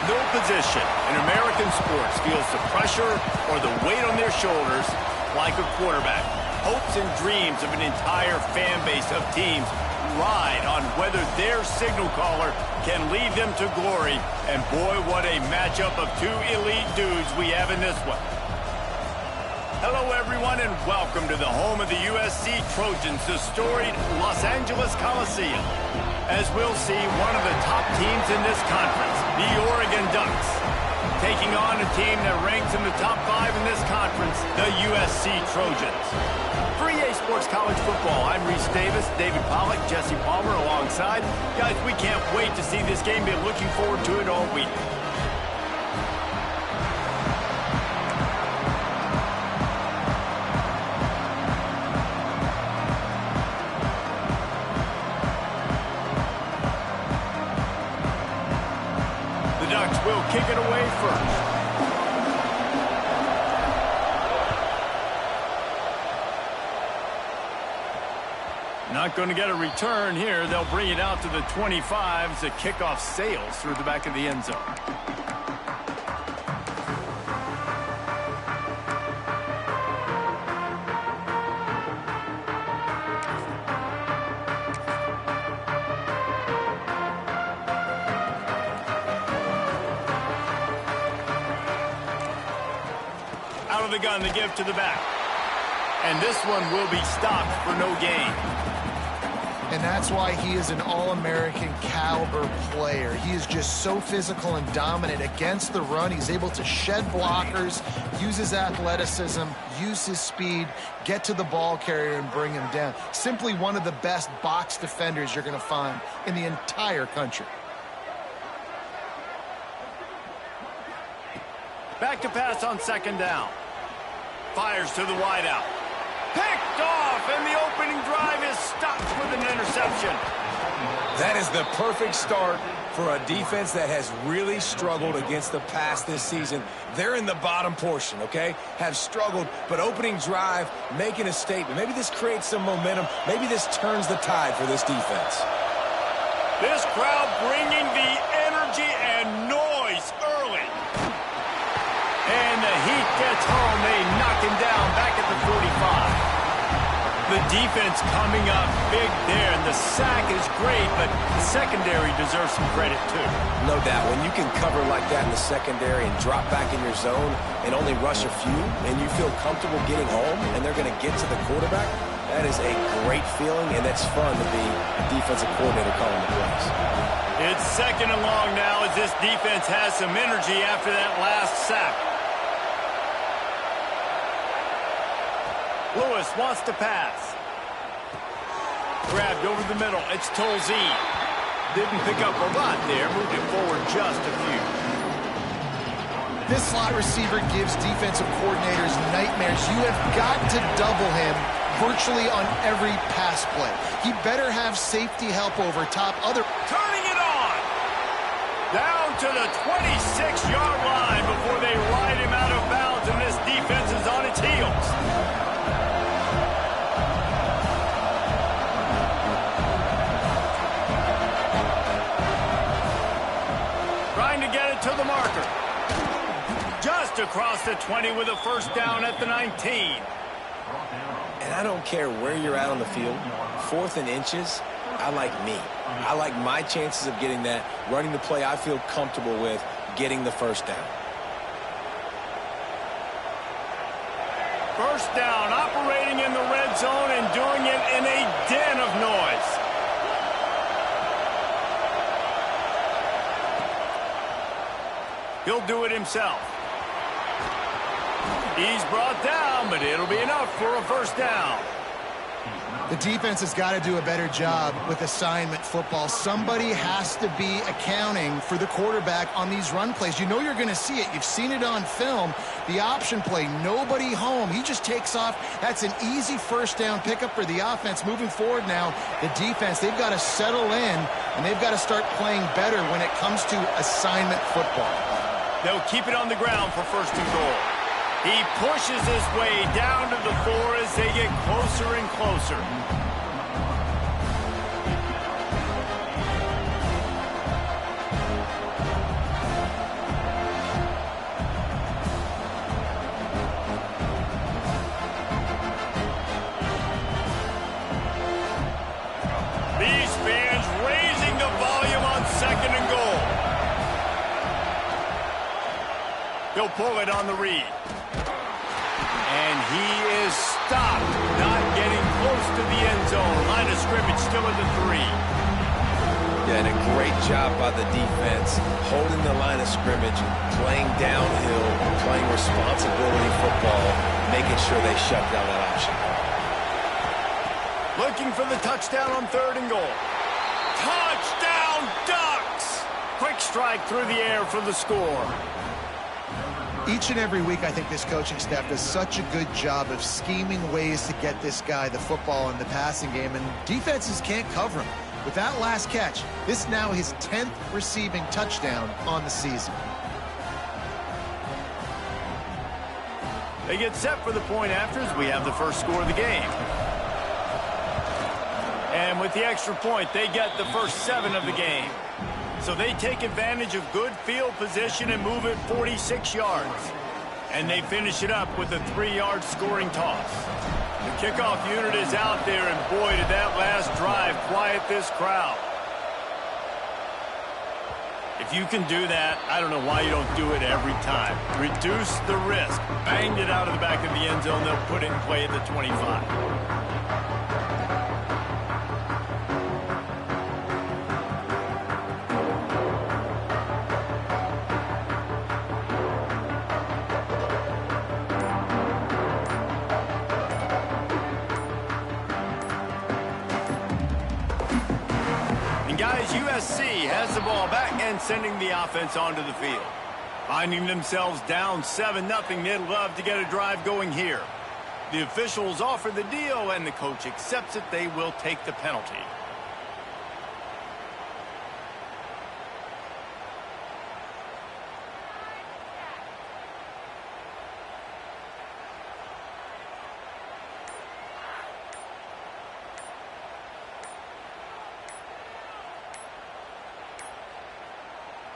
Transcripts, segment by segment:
No position in American sports feels the pressure or the weight on their shoulders like a quarterback. Hopes and dreams of an entire fan base of teams ride on whether their signal caller can lead them to glory. And boy, what a matchup of two elite dudes we have in this one. Hello, everyone, and welcome to the home of the USC Trojans, the storied Los Angeles Coliseum. As we'll see, one of the top teams in this conference, the Oregon Ducks, taking on a team that ranks in the top 5 in this conference, the USC Trojans. For EA Sports College Football, I'm Reese Davis, David Pollack, Jesse Palmer alongside. Guys, we can't wait to see this game. Been looking forward to it all week. Will kick it away first. Not going to get a return here. They'll bring it out to the 25 as the kickoff sails through the back of the end zone. Out of the gun, the give to the back. And this one will be stopped for no gain. And that's why he is an All-American caliber player. He is just so physical and dominant against the run. He's able to shed blockers, use his athleticism, use his speed, get to the ball carrier and bring him down. Simply one of the best box defenders you're going to find in the entire country. Back to pass on second down. Fires to the wideout. Picked off, and the opening drive is stopped with an interception. That is the perfect start for a defense that has really struggled against the pass this season. They're in the bottom portion, okay? Have struggled, but opening drive, making a statement. Maybe this creates some momentum. Maybe this turns the tide for this defense. This crowd bringing the energy and noise early. And the heat gets home. They knock him down back at the 45. The defense coming up big there, and the sack is great, but the secondary deserves some credit too. No doubt. When you can cover like that in the secondary and drop back in your zone and only rush a few, and you feel comfortable getting home, and they're going to get to the quarterback, that is a great feeling, and that's fun to be a defensive coordinator calling the plays. It's second and long now as this defense has some energy after that last sack. Lewis wants to pass. Grabbed over the middle. It's Tolzien. Didn't pick up a lot there. Moved it forward just a few. This slot receiver gives defensive coordinators nightmares. You have got to double him virtually on every pass play. He better have safety help over top. Turning it on. Down to the 26-yard line before they ride him out of bounds, and this defense is on its heels. Trying to get it to the marker. Just across the 20 with a first down at the 19. And I don't care where you're at on the field, 4th and inches, I like me. I like my chances of getting that, running the play I feel comfortable with, getting the first down. First down, operating in the red zone and doing it in a den of noise. He'll do it himself. He's brought down, but it'll be enough for a first down. The defense has got to do a better job with assignment football. Somebody has to be accounting for the quarterback on these run plays. You know you're going to see it. You've seen it on film. The option play, nobody home. He just takes off. That's an easy first down pickup for the offense. Moving forward now, the defense, they've got to settle in, and they've got to start playing better when it comes to assignment football. They'll keep it on the ground for first and goal. He pushes his way down to the 4 as they get closer and closer. He'll pull it on the read. And he is stopped, not getting close to the end zone. Line of scrimmage still at the 3. Yeah, and a great job by the defense, holding the line of scrimmage, playing downhill, playing responsibility football, making sure they shut down that option. Looking for the touchdown on 3rd and goal. Touchdown, Ducks! Quick strike through the air for the score. Each and every week, I think this coaching staff does such a good job of scheming ways to get this guy the football in the passing game, and defenses can't cover him. With that last catch, this is now his 10th receiving touchdown on the season. They get set for the point after as we have the first score of the game. And with the extra point, they get the first 7 of the game. So they take advantage of good field position and move it 46 yards. And they finish it up with a 3-yard scoring toss. The kickoff unit is out there, and boy, did that last drive quiet this crowd. If you can do that, I don't know why you don't do it every time. Reduce the risk. Banged it out of the back of the end zone. They'll put it in play at the 25. Guys, USC has the ball back and sending the offense onto the field. Finding themselves down 7-0, they'd love to get a drive going here. The officials offer the deal, and the coach accepts it. They will take the penalty.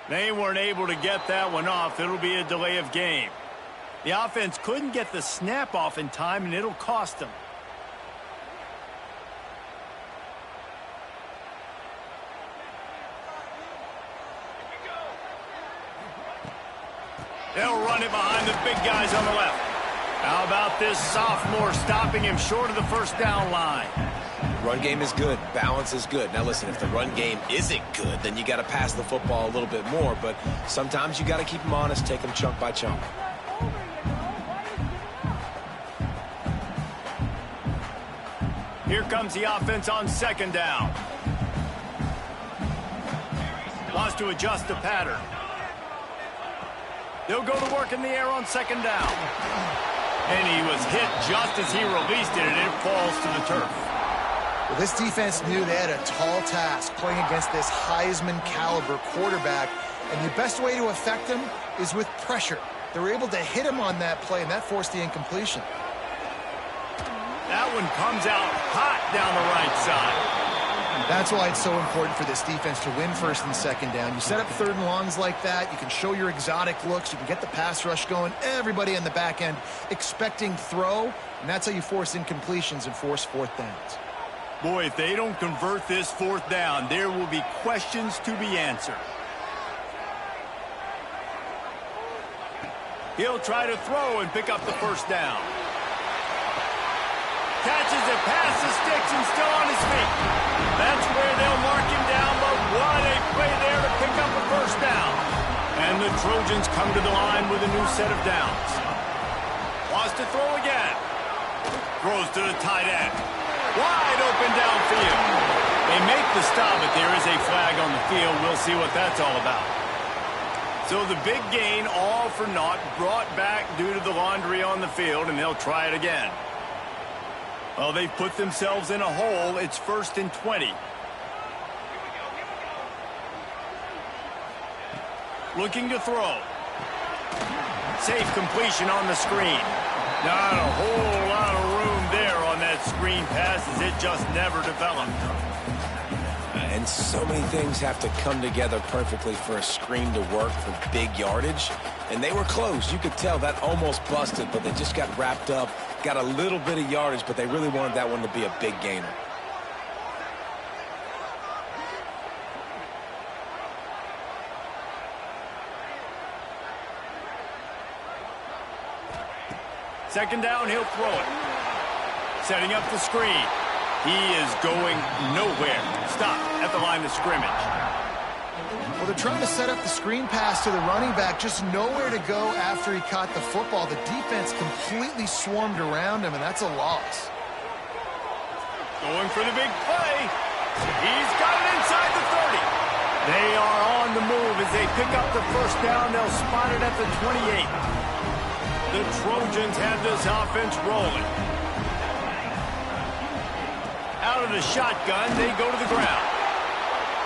They weren't able to get that one off. It'll be a delay of game. The offense couldn't get the snap off in time, and it'll cost them. They'll run it behind the big guys on the left. How about this sophomore stopping him short of the first down line? Run game is good. Balance is good. Now, listen, if the run game isn't good, then you got to pass the football a little bit more. But sometimes you got to keep them honest, take them chunk by chunk. Here comes the offense on 2nd down. Wants to adjust the pattern. They'll go to work in the air on 2nd down. And he was hit just as he released it, and it falls to the turf. Well, this defense knew they had a tall task playing against this Heisman-caliber quarterback, and the best way to affect him is with pressure. They were able to hit him on that play, and that forced the incompletion. That one comes out hot down the right side. That's why it's so important for this defense to win 1st and 2nd down. You set up 3rd and longs like that, you can show your exotic looks, you can get the pass rush going, everybody on the back end expecting throw, and that's how you force incompletions and force 4th downs. Boy, if they don't convert this 4th down, there will be questions to be answered. He'll try to throw and pick up the 1st down. Catches it past the sticks and still on his feet. That's where they'll mark him down, but what a play there to pick up a 1st down. And the Trojans come to the line with a new set of downs. Wants to throw again. Throws to the tight end. Wide open downfield. They make the stop, but there is a flag on the field. We'll see what that's all about. So the big gain, all for naught, brought back due to the laundry on the field, and they'll try it again. Well, they've put themselves in a hole. It's 1st and 20. Looking to throw. Safe completion on the screen. Not a whole lot of room there on that screen pass as it just never developed. And so many things have to come together perfectly for a screen to work for big yardage. And they were close. You could tell that almost busted, but they just got wrapped up, got a little bit of yardage, but they really wanted that one to be a big gainer. Second down, he'll throw it. Setting up the screen. He is going nowhere. Stop at the line of scrimmage. Well, they're trying to set up the screen pass to the running back, just nowhere to go after he caught the football. The defense completely swarmed around him, and that's a loss. Going for the big play. He's got it inside the 30. They are on the move as they pick up the first down. They'll spot it at the 28. The Trojans have this offense rolling. Out of the shotgun, they go to the ground.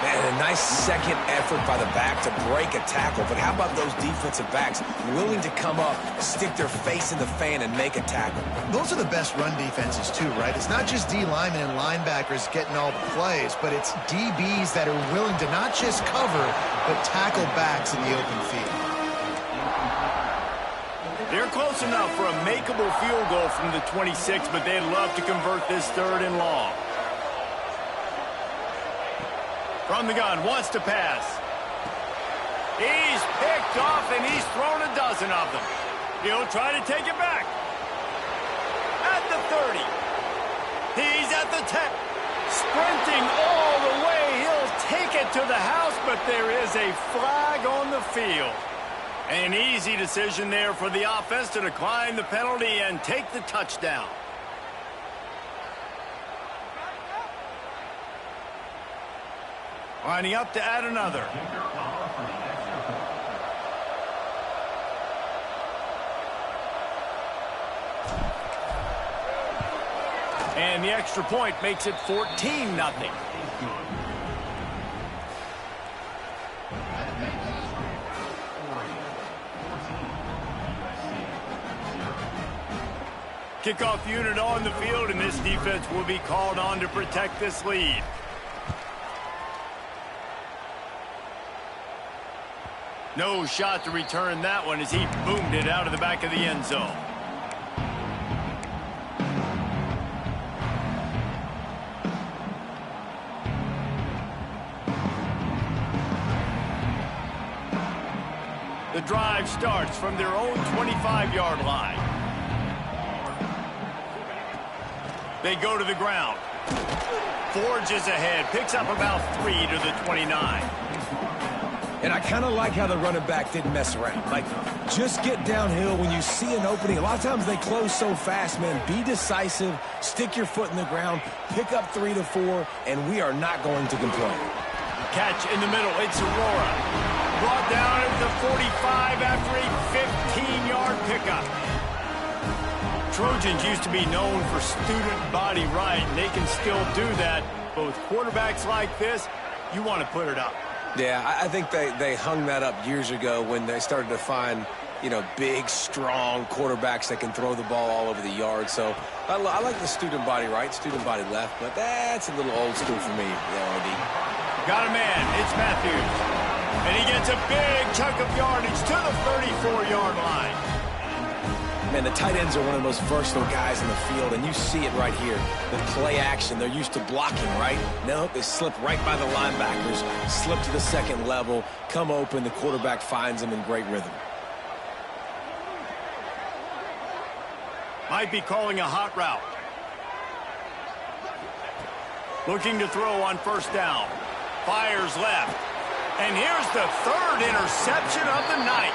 Man, a nice second effort by the back to break a tackle. But how about those defensive backs willing to come up, stick their face in the fan, and make a tackle? Those are the best run defenses, too, right? It's not just D linemen and linebackers getting all the plays, but it's DBs that are willing to not just cover, but tackle backs in the open field. They're close enough for a makeable field goal from the 26, but they'd love to convert this 3rd and long. From the gun, wants to pass. He's picked off, and he's thrown a dozen of them. He'll try to take it back. At the 30. He's at the 10. Sprinting all the way. He'll take it to the house, but there is a flag on the field. An easy decision there for the offense to decline the penalty and take the touchdown. Lining up to add another. And the extra point makes it 14-0. Kickoff unit on the field, and this defense will be called on to protect this lead. No shot to return that one as he boomed it out of the back of the end zone. The drive starts from their own 25-yard line. They go to the ground. Forges ahead, picks up about 3 to the 29. And I kind of like how the running back didn't mess around. Like, just get downhill when you see an opening. A lot of times they close so fast, man. Be decisive, stick your foot in the ground, pick up 3 to 4, and we are not going to complain. Catch in the middle. It's Aurora. Brought down at the 45 after a 15-yard pickup. Trojans used to be known for student body right, and they can still do that. Both quarterbacks like this, you want to put it up. Yeah, I think they hung that up years ago when they started to find, you know, big, strong quarterbacks that can throw the ball all over the yard. So I like the student body right, student body left, but that's a little old school for me, OD. Got a man. It's Matthews. And he gets a big chunk of yardage to the 34-yard line. Man, the tight ends are one of the most versatile guys in the field, and you see it right here. The play action, they're used to blocking, right? No, they slip right by the linebackers, slip to the second level, come open, the quarterback finds them in great rhythm. Might be calling a hot route. Looking to throw on first down. Fires left. And here's the 3rd interception of the night.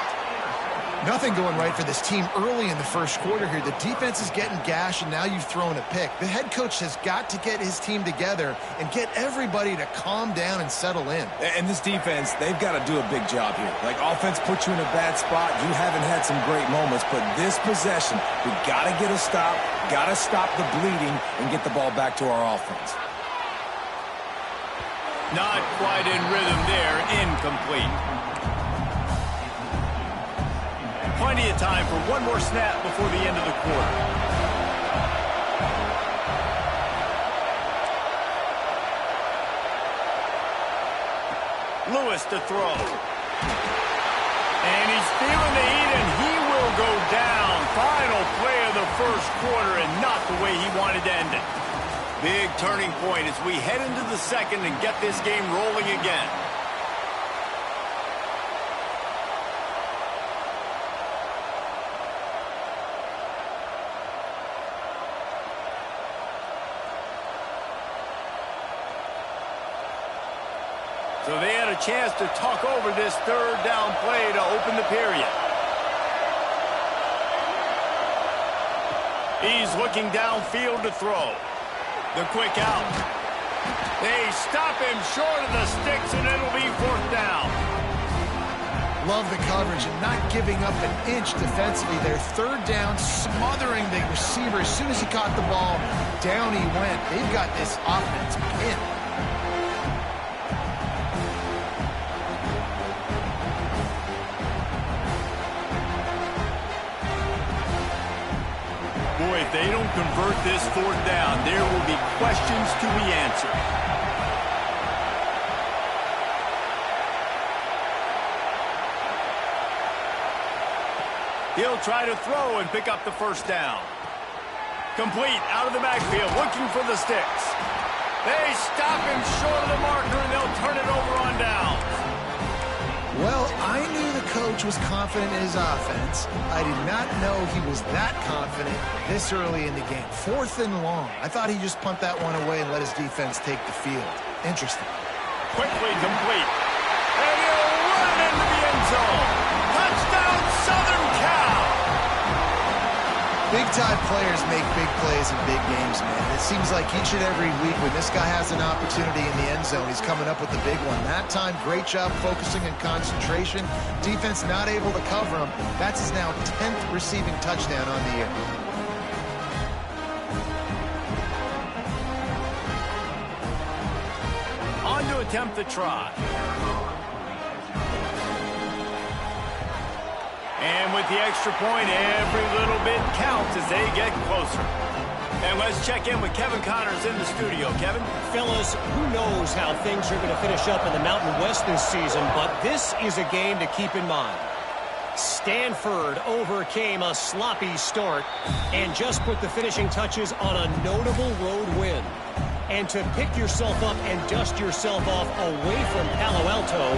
Nothing going right for this team early in the first quarter here. The defense is getting gashed, and now you've thrown a pick. The head coach has got to get his team together and get everybody to calm down and settle in. And this defense, they've got to do a big job here. Like, offense puts you in a bad spot. You haven't had some great moments, but this possession, we got to get a stop, got to stop the bleeding, and get the ball back to our offense. Not quite in rhythm there. Incomplete. Plenty of time for one more snap before the end of the quarter. Lewis to throw. And he's feeling the heat, and he will go down. Final play of the first quarter, and not the way he wanted to end it. Big turning point as we head into the second and get this game rolling again. So they had a chance to talk over this third down play to open the period. He's looking downfield to throw. The quick out. They stop him short of the sticks, and it'll be fourth down. Love the coverage and not giving up an inch defensively. Their third down, smothering the receiver. As soon as he caught the ball, down he went. They've got this offense pinned. Boy, if they don't convert this fourth down, there will be questions to be answered. He'll try to throw and pick up the first down. Complete out of the backfield, looking for the sticks. They stop him short of the marker, and they'll turn it over on down. Well, I knew the coach was confident in his offense. I did not know he was that confident this early in the game. Fourth and long. I thought he'd just punt that one away and let his defense take the field. Interesting. Quickly complete. And he'll run it into the end zone. Touchdown, Southern Cal! Big-time players make big plays in big games, man. It seems like each and every week when this guy has an opportunity in the end zone, he's coming up with the big one. That time, great job focusing and concentration. Defense not able to cover him. That's his now 10th receiving touchdown on the year. On to attempt the try. And with the extra point, every little bit counts as they get closer. And let's check in with Kevin Connors in the studio. Kevin? Fellas, who knows how things are going to finish up in the Mountain West this season, but this is a game to keep in mind. Stanford overcame a sloppy start and just put the finishing touches on a notable road win. And to pick yourself up and dust yourself off away from Palo Alto,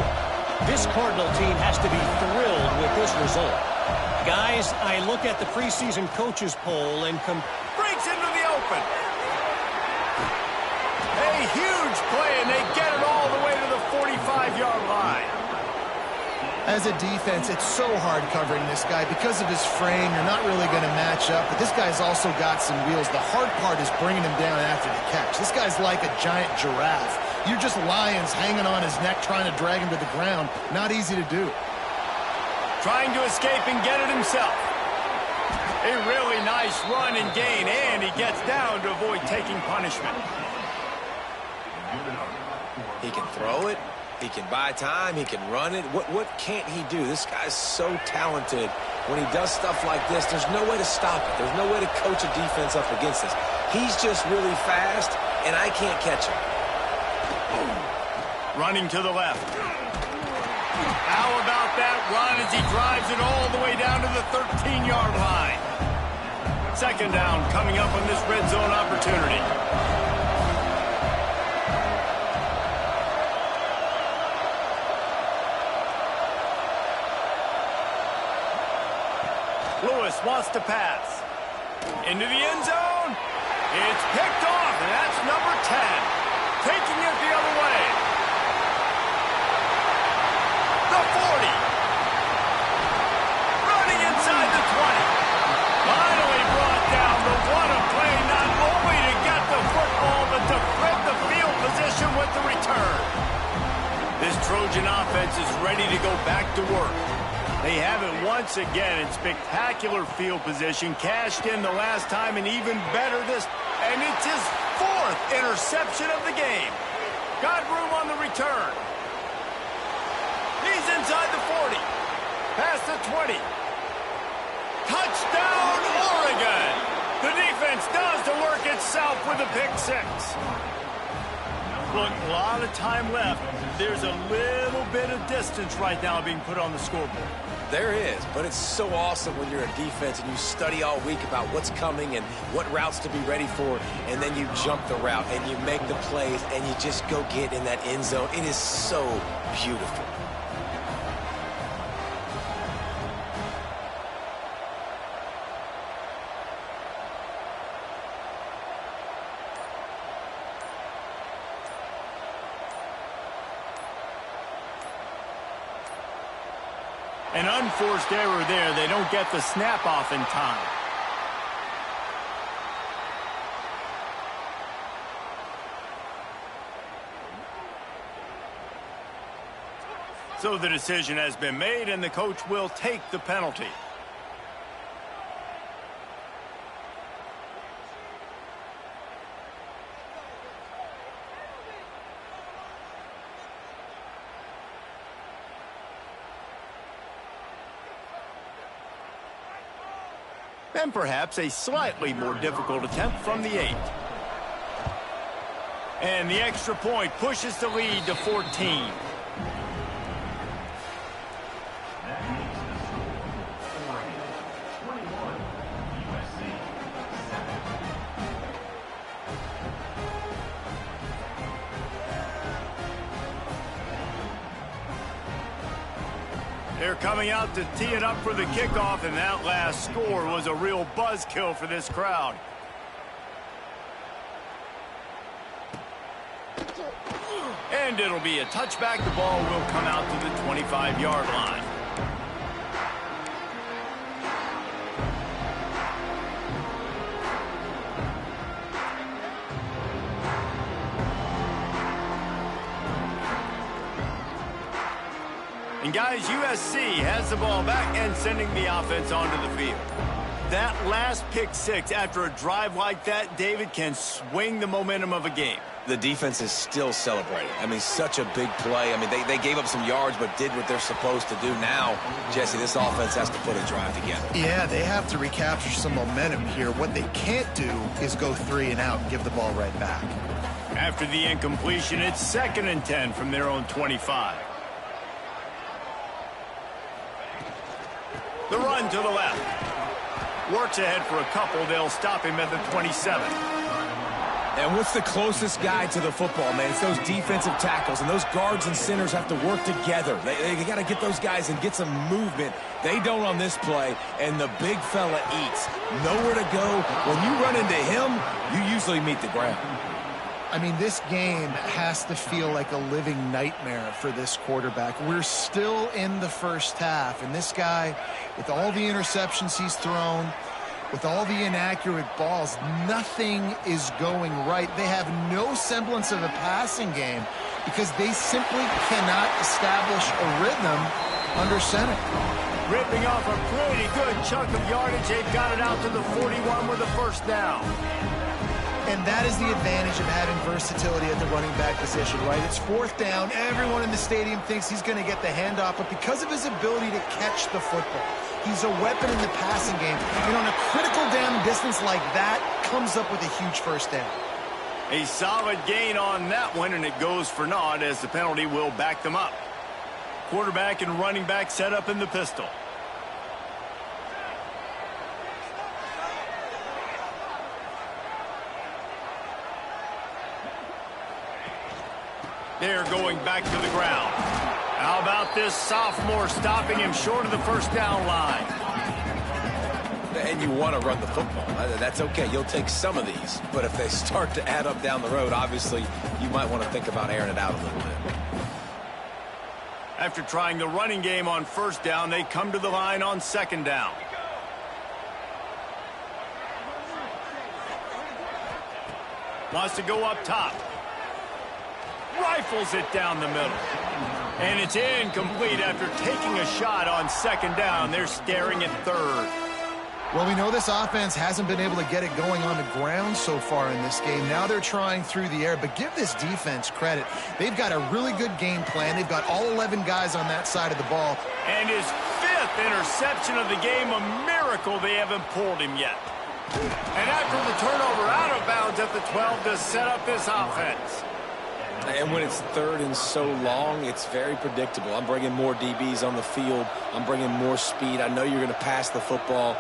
this Cardinal team has to be thrilled with this result. Guys, I look at the preseason coaches poll and breaks into the open. A huge play, and they get it all the way to the 45-yard line. As a defense, it's so hard covering this guy. Because of his frame, you're not really going to match up. But this guy's also got some wheels. The hard part is bringing him down after the catch. This guy's like a giant giraffe. You're just lions hanging on his neck trying to drag him to the ground. Not easy to do. Trying to escape and get it himself. A really nice run and gain, and he gets down to avoid taking punishment. He can throw it. He can buy time. He can run it. What can't he do? This guy's so talented. When he does stuff like this, there's no way to stop it. There's no way to coach a defense up against this. He's just really fast, and I can't catch him. Running to the left. How about that run as he drives it all the way down to the 13-yard line? Second down coming up on this red zone opportunity. Lewis wants to pass. Into the end zone. It's picked off, and that's number 10. Taking it the other way. The 40. Running inside the 20. Finally brought down. The what a play, not only to get the football, but to thread the field position with the return. This Trojan offense is ready to go back to work. They have it once again in spectacular field position. Cashed in the last time, and even better this. And it's his 4th interception of the game. Got room on the return. He's inside the 40. Past the 20. Touchdown, Oregon. The defense does the work itself with a pick 6. Look, a lot of time left. There's a little bit of distance right now being put on the scoreboard. There is, but it's so awesome when you're a defense and you study all week about what's coming and what routes to be ready for, and then you jump the route and you make the plays and you just go get in that end zone. It is so beautiful. An unforced error there. They don't get the snap off in time. So the decision has been made, and the coach will take the penalty. And perhaps a slightly more difficult attempt from the 8. And the extra point pushes the lead to 14. They're coming out to tee it up for the kickoff, and that last score was a real buzzkill for this crowd. And it'll be a touchback. The ball will come out to the 25-yard line. And guys, USC has the ball back and sending the offense onto the field. That last pick six after a drive like that, David, can swing the momentum of a game. The defense is still celebrating. I mean, such a big play. I mean, they gave up some yards but did what they're supposed to do. Now, Jesse, this offense has to put a drive together. Yeah, they have to recapture some momentum here. What they can't do is go 3 and out and give the ball right back. After the incompletion, it's 2nd and 10 from their own 25. The run to the left. Works ahead for a couple. They'll stop him at the 27. And what's the closest guy to the football, man? It's those defensive tackles, and those guards and centers have to work together. They got to get those guys and get some movement. They don't on this play, and the big fella eats. Nowhere to go. When you run into him, you usually meet the ground. I mean, this game has to feel like a living nightmare for this quarterback. We're still in the first half, and this guy, with all the interceptions he's thrown, with all the inaccurate balls, nothing is going right. They have no semblance of a passing game because they simply cannot establish a rhythm under center. Ripping off a pretty good chunk of yardage. They've got it out to the 41 with a first down. And that is the advantage of having versatility at the running back position, right? It's 4th down. Everyone in the stadium thinks he's going to get the handoff, but because of his ability to catch the football, he's a weapon in the passing game. And on a critical down distance like that, comes up with a huge first down. A solid gain on that one, and it goes for naught as the penalty will back them up. Quarterback and running back set up in the pistol. They're going back to the ground. How about this sophomore stopping him short of the first down line? And you want to run the football. That's okay. You'll take some of these. But if they start to add up down the road, obviously, you might want to think about airing it out a little bit. After trying the running game on first down, they come to the line on 2nd down. Wants to go up top. Rifles it down the middle. And it's incomplete after taking a shot on 2nd down. They're staring at 3rd. Well, we know this offense hasn't been able to get it going on the ground so far in this game. Now they're trying through the air, but give this defense credit. They've got a really good game plan. They've got all 11 guys on that side of the ball. And his 5th interception of the game, a miracle they haven't pulled him yet. And after the turnover out of bounds at the 12 to set up this offense. And when it's 3rd and so long, it's very predictable. I'm bringing more DBs on the field. I'm bringing more speed. I know you're going to pass the football.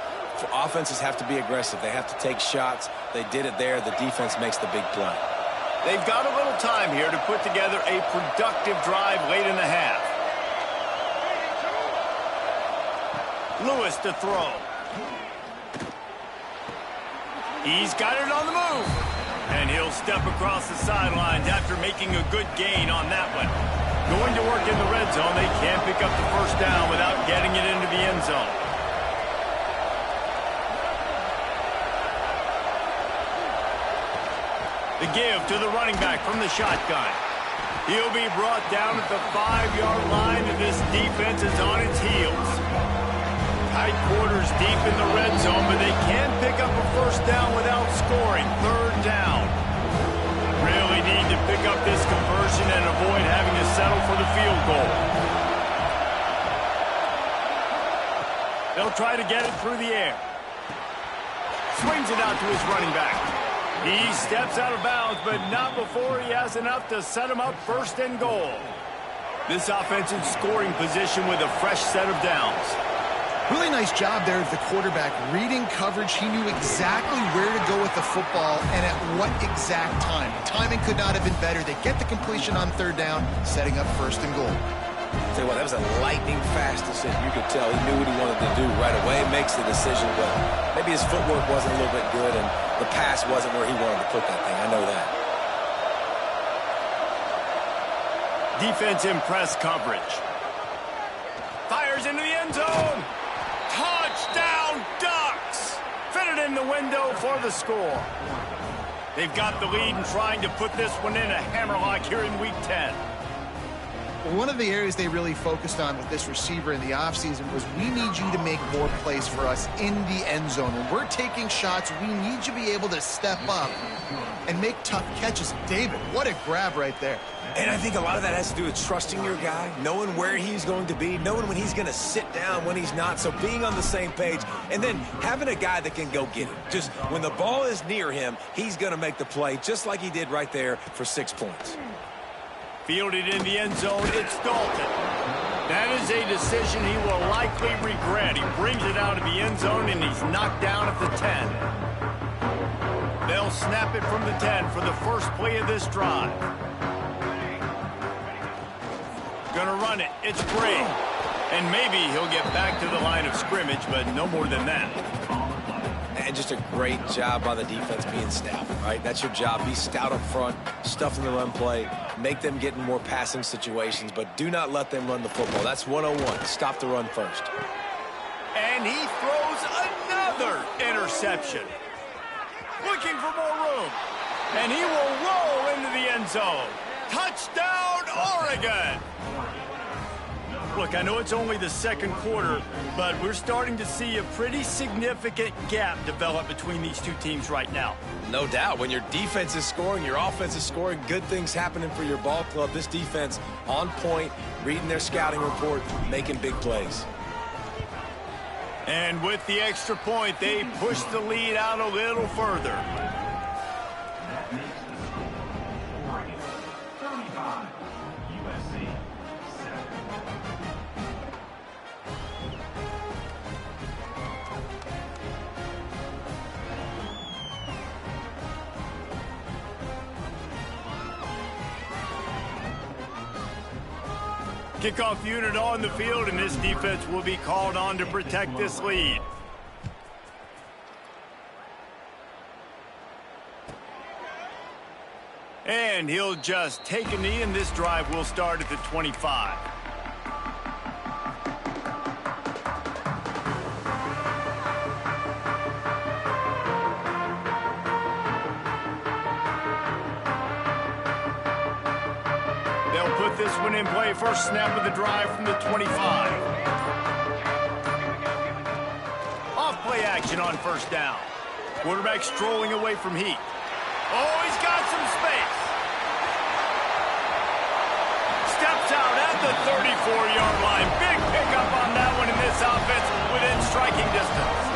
Offenses have to be aggressive. They have to take shots. They did it there. The defense makes the big play. They've got a little time here to put together a productive drive late in the half. Lewis to throw. He's got it on the move. And he'll step across the sidelines after making a good gain on that one. Going to work in the red zone. They can't pick up the first down without getting it The give to the running back from the shotgun. He'll be brought down at the 5-yard line, and this defense is on its heels. Tight quarters deep in the red zone, but they can pick up a first down without scoring. Third down. Really need to pick up this conversion and avoid having to settle for the field goal. They'll try to get it through the air. Swings it out to his running back. He steps out of bounds, but not before he has enough to set him up first and goal. This offense in scoring position with a fresh set of downs. Really nice job there of the quarterback. Reading coverage, he knew exactly where to go with the football and at what exact time. Timing could not have been better. They get the completion on third down, setting up first and goal. Tell you what, that was a lightning-fast decision. You could tell he knew what he wanted to do right away. Makes the decision, but maybe his footwork wasn't a little bit good, and the pass wasn't where he wanted to put that thing. I know that. Defense in press coverage. Fires into the end zone. Touchdown, Ducks! Fitted in the window for the score. They've got the lead and trying to put this one in a hammerlock here in Week 10. One of the areas they really focused on with this receiver in the offseason was we need you to make more plays for us in the end zone. When we're taking shots, we need you to be able to step up and make tough catches. David, what a grab right there. And I think a lot of that has to do with trusting your guy, knowing where he's going to be, knowing when he's going to sit down, when he's not. So being on the same page, and then having a guy that can go get it. Just when the ball is near him, he's going to make the play, just like he did right there for 6 points. Fielded in the end zone, it's Dalton. That is a decision he will likely regret. He brings it out of the end zone, and he's knocked down at the 10. They'll snap it from the 10 for the first play of this drive. Gonna run it. It's Bray. And maybe he'll get back to the line of scrimmage, but no more than that. And just a great job by the defense being stout, right? That's your job. Be stout up front, stuff in the run play, make them get in more passing situations, but do not let them run the football. That's 101. Stop the run first. And he throws another interception. Looking for more room. And he will roll into the end zone. Touchdown, Oregon! Look, I know it's only the second quarter, but we're starting to see a pretty significant gap develop between these two teams right now. No doubt. When your defense is scoring, your offense is scoring, good things happening for your ball club. This defense on point, reading their scouting report, making big plays. And with the extra point, they push the lead out a little further. Kickoff unit on the field, and this defense will be called on to protect this lead. And he'll just take a knee, and this drive will start at the 25. They'll put this one in play. First snap of the drive from the 25. Off play action on first down. Quarterback strolling away from heat. Oh, he's got some space. Steps out at the 34-yard line. Big pickup on that one in this offense within striking distance.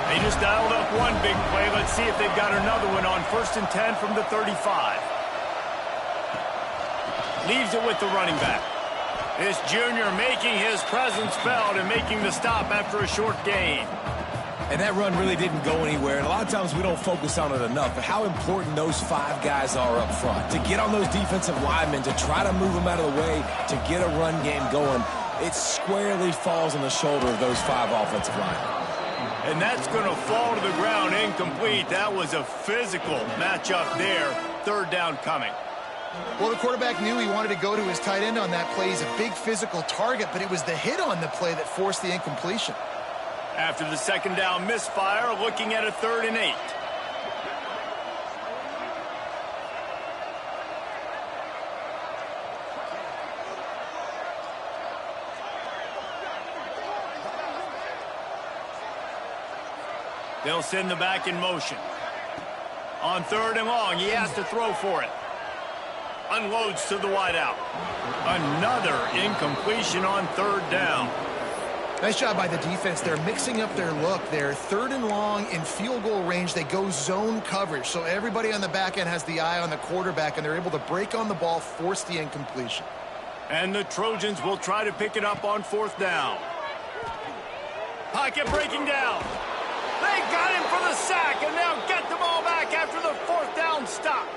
They just dialed up one big play. Let's see if they've got another one on first and 10 from the 35. Leaves it with the running back. This junior making his presence felt and making the stop after a short gain. And that run really didn't go anywhere, and a lot of times we don't focus on it enough, but how important those 5 guys are up front. To get on those defensive linemen, to try to move them out of the way, to get a run game going, it squarely falls on the shoulder of those 5 offensive linemen. And that's going to fall to the ground incomplete. That was a physical matchup there. Third down coming. Well, the quarterback knew he wanted to go to his tight end on that play. He's a big physical target, but it was the hit on the play that forced the incompletion. After the second down misfire, looking at a 3rd and 8. They'll send the back in motion. On 3rd and long, he has to throw for it. Unloads to the wideout. Another incompletion on 3rd down. Nice job by the defense. They're mixing up their look. They're 3rd and long in field goal range. They go zone coverage, so everybody on the back end has the eye on the quarterback, and they're able to break on the ball, force the incompletion. And the Trojans will try to pick it up on 4th down. Pocket breaking down. They got him for the sack, and they'll get the ball back after the 4th down stop.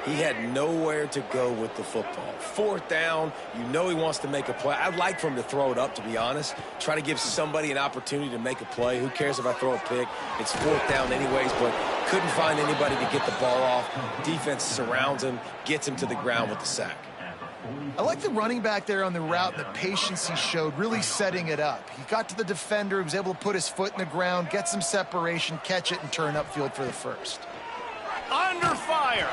He had nowhere to go with the football. 4th down, you know he wants to make a play. I'd like for him to throw it up, to be honest. Try to give somebody an opportunity to make a play. Who cares if I throw a pick? It's 4th down anyways, but couldn't find anybody to get the ball off. Defense surrounds him, gets him to the ground with the sack. I like the running back there on the route and the patience he showed, really setting it up. He got to the defender, he was able to put his foot in the ground, get some separation, catch it, and turn upfield for the first. Under fire.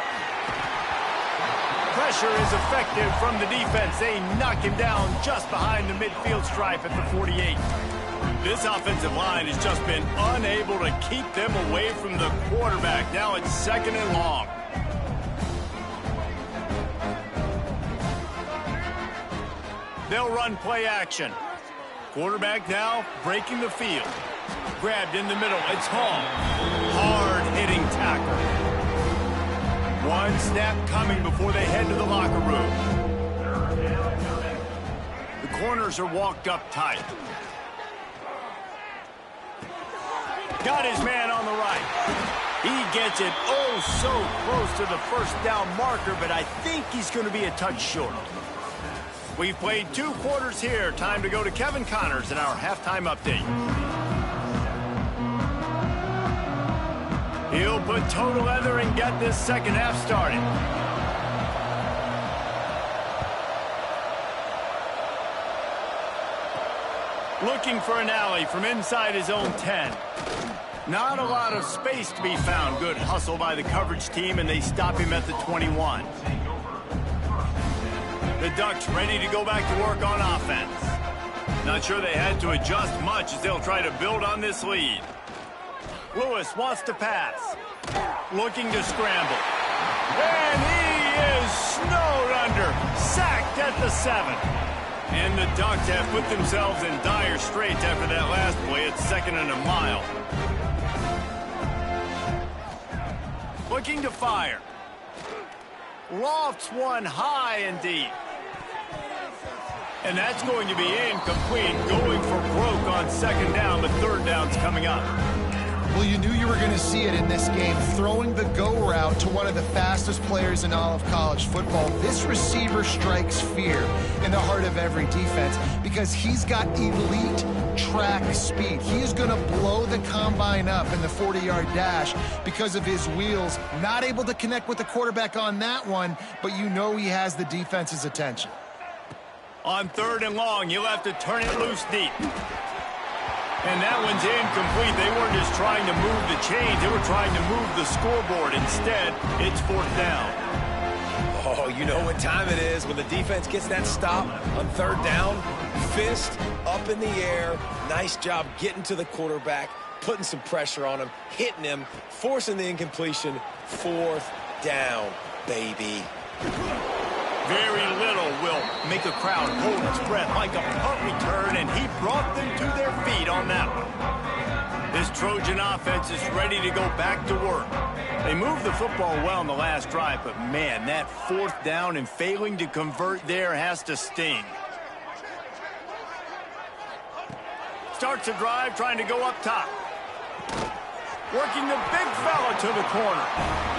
Pressure is effective from the defense. They knock him down just behind the midfield stripe at the 48. This offensive line has just been unable to keep them away from the quarterback. Now it's 2nd and long. They'll run play action. Quarterback now breaking the field. Grabbed in the middle. It's Hall. Hard-hitting tackle. One snap coming before they head to the locker room. The corners are walked up tight. Got his man on the right. He gets it oh so close to the 1st down marker, but I think he's going to be a touch short. We've played 2 quarters here. Time to go to Kevin Connors in our halftime update. He'll put toe to leather and get this 2nd half started. Looking for an alley from inside his own 10. Not a lot of space to be found. Good hustle by the coverage team, and they stop him at the 21. The Ducks ready to go back to work on offense. Not sure they had to adjust much as they'll try to build on this lead. Lewis wants to pass. Looking to scramble. And he is snowed under. Sacked at the 7. And the Ducks have put themselves in dire straits after that last play. It's 2nd and a mile. Looking to fire. Lofts one high and deep. And that's going to be incomplete. Going for broke on 2nd down, but 3rd down's coming up. Well, you knew you were going to see it in this game, throwing the go route to one of the fastest players in all of college football. This receiver strikes fear in the heart of every defense because he's got elite track speed. He is going to blow the combine up in the 40-yard dash because of his wheels. Not able to connect with the quarterback on that one, but you know he has the defense's attention. On 3rd and long, you'll have to turn it loose deep. And that one's incomplete. They weren't just trying to move the chains. They were trying to move the scoreboard. Instead, it's 4th down. Oh, you know what time it is when the defense gets that stop on 3rd down. Fist up in the air. Nice job getting to the quarterback, putting some pressure on him, hitting him, forcing the incompletion. 4th down, baby. Very little will make a crowd hold its breath like a punt return, and he brought them to their feet on that one. This Trojan offense is ready to go back to work. They moved the football well in the last drive, but man, that 4th down and failing to convert there has to sting. Starts a drive trying to go up top. Working the big fella to the corner.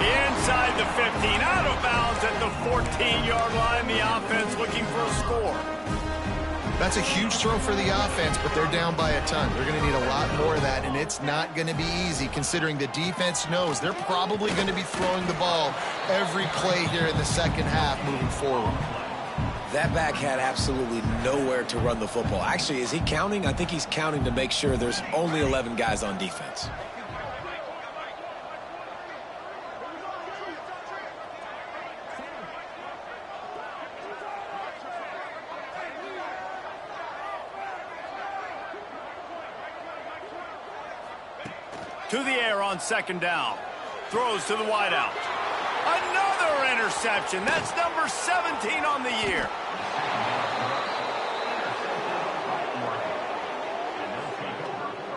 Inside the 15, out of bounds at the 14-yard line. The offense looking for a score. That's a huge throw for the offense, but they're down by a ton. They're going to need a lot more of that, and it's not going to be easy considering the defense knows they're probably going to be throwing the ball every play here in the 2nd half moving forward. That back had absolutely nowhere to run the football. Actually, is he counting? I think he's counting to make sure there's only 11 guys on defense. To the air on second down. Throws to the wideout. Another interception. That's number 17 on the year.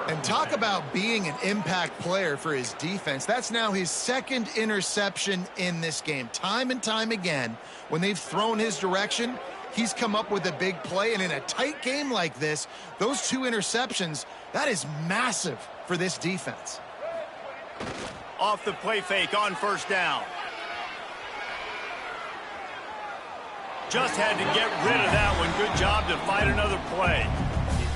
And talk about being an impact player for his defense. That's now his second interception in this game. Time and time again, when they've thrown his direction, he's come up with a big play. And in a tight game like this, those 2 interceptions, that is massive for this defense. Off the play fake on first down. Just had to get rid of that one. Good job to fight another play.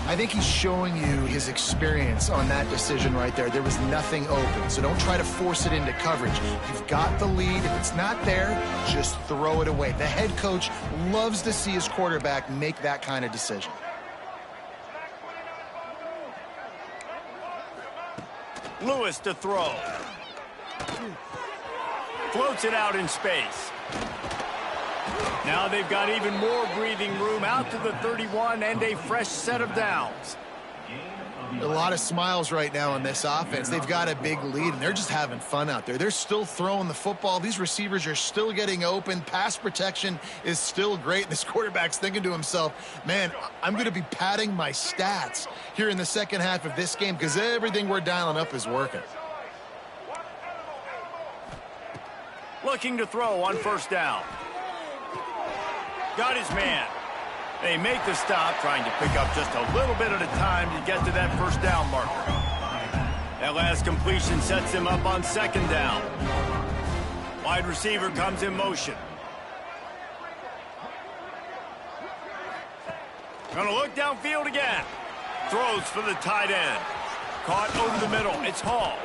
I think he's showing you his experience on that decision right there. There was nothing open, so don't try to force it into coverage. You've got the lead. If it's not there, just throw it away. The head coach loves to see his quarterback make that kind of decision. Lewis to throw. Floats it out in space. Now they've got even more breathing room out to the 31 and a fresh set of downs. A lot of smiles right now in this offense. They've got a big lead, and they're just having fun out there. They're still throwing the football. These receivers are still getting open. Pass protection is still great. This quarterback's thinking to himself, man, I'm going to be padding my stats here in the second half of this game because everything we're dialing up is working. Looking to throw on first down. Got his man. They make the stop, trying to pick up just a little bit at a time to get to that first down marker. That last completion sets him up on second down. Wide receiver comes in motion. Gonna look downfield again. Throws for the tight end. Caught over the middle. It's Hall.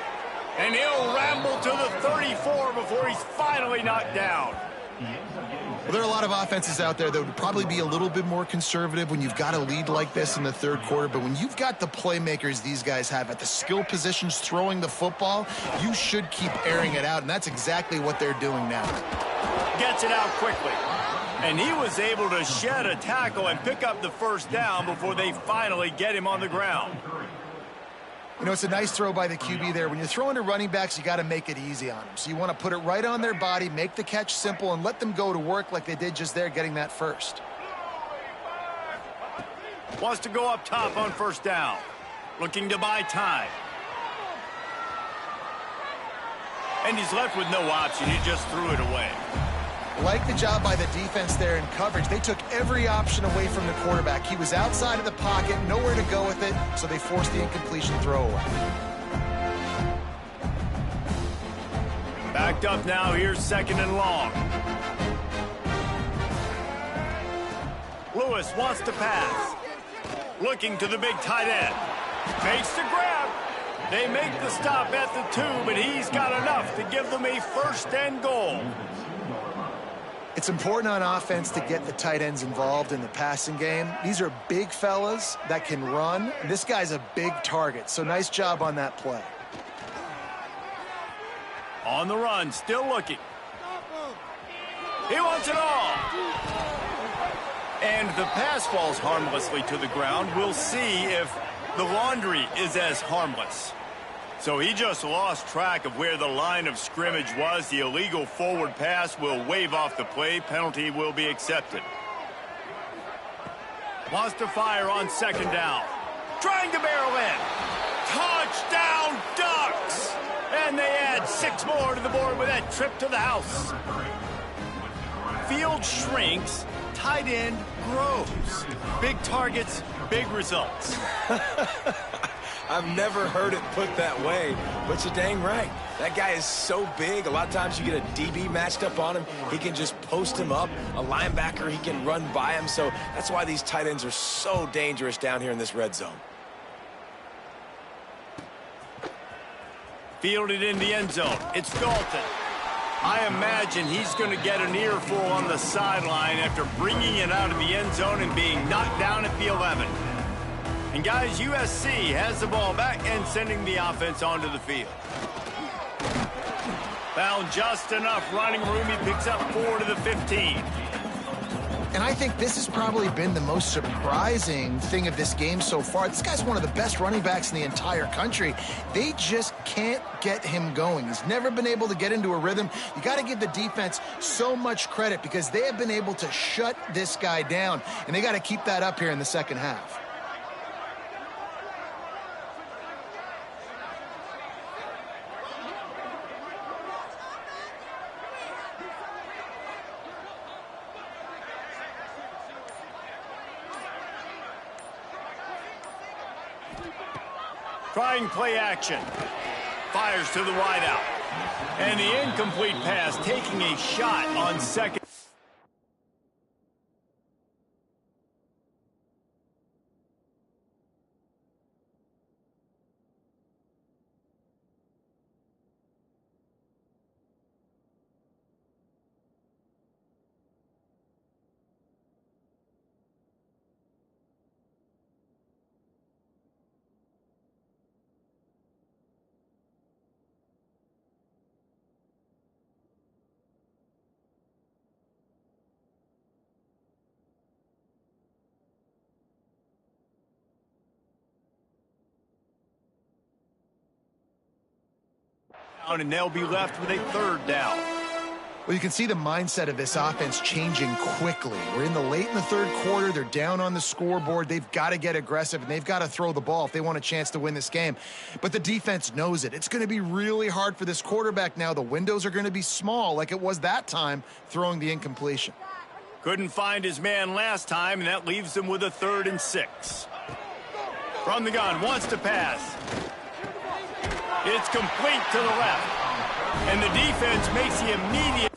And he'll ramble to the 34 before he's finally knocked down. Well, there are a lot of offenses out there that would probably be a little bit more conservative when you've got a lead like this in the third quarter. But when you've got the playmakers these guys have at the skill positions throwing the football, you should keep airing it out. And that's exactly what they're doing now. Gets it out quickly. And he was able to shed a tackle and pick up the first down before they finally get him on the ground. You know, it's a nice throw by the QB there. When you're throwing to running backs, you got to make it easy on them. So you want to put it right on their body, make the catch simple, and let them go to work like they did just there, getting that first. Wants to go up top on first down. Looking to buy time. And he's left with no option. He just threw it away. Like the job by the defense there in coverage. They took every option away from the quarterback. He was outside of the pocket, nowhere to go with it, so they forced the incompletion throwaway. Backed up now, here's second and long. Lewis wants to pass. Looking to the big tight end. Makes the grab. They make the stop at the 2, but he's got enough to give them a first and goal. It's important on offense to get the tight ends involved in the passing game. These are big fellas that can run. This guy's a big target, so nice job on that play. On the run, still looking. He wants it all. And the pass falls harmlessly to the ground. We'll see if the laundry is as harmless. So he just lost track of where the line of scrimmage was. The illegal forward pass will wave off the play. Penalty will be accepted. Wants to fire on second down. Trying to barrel in. Touchdown Ducks! And they add 6 more to the board with that trip to the house. Field shrinks, tight end grows. Big targets, big results. I've never heard it put that way, but you're dang right. That guy is so big. A lot of times you get a DB matched up on him. He can just post him up. A linebacker, he can run by him. So that's why these tight ends are so dangerous down here in this red zone. Fielded in the end zone. It's Dalton. I imagine he's going to get an earful on the sideline after bringing it out of the end zone and being knocked down at the 11. And guys, USC has the ball back and sending the offense onto the field. Found just enough running room. He picks up 4 to the 15. And I think this has probably been the most surprising thing of this game so far. This guy's one of the best running backs in the entire country. They just can't get him going. He's never been able to get into a rhythm. You got to give the defense so much credit because they have been able to shut this guy down, and they got to keep that up here in the second half. Trying play action. Fires to the wideout. And the incomplete pass, taking a shot on second. And they'll be left with a third down. Well, you can see the mindset of this offense changing quickly. We're in the third quarter. They're down on the scoreboard. They've got to get aggressive, and they've got to throw the ball if they want a chance to win this game. But the defense knows it. It's going to be really hard for this quarterback now. The windows are going to be small like it was that time throwing the incompletion. Couldn't find his man last time, and that leaves him with a 3rd and 6. From the gun, wants to pass. It's complete to the left. And the defense makes the immediate...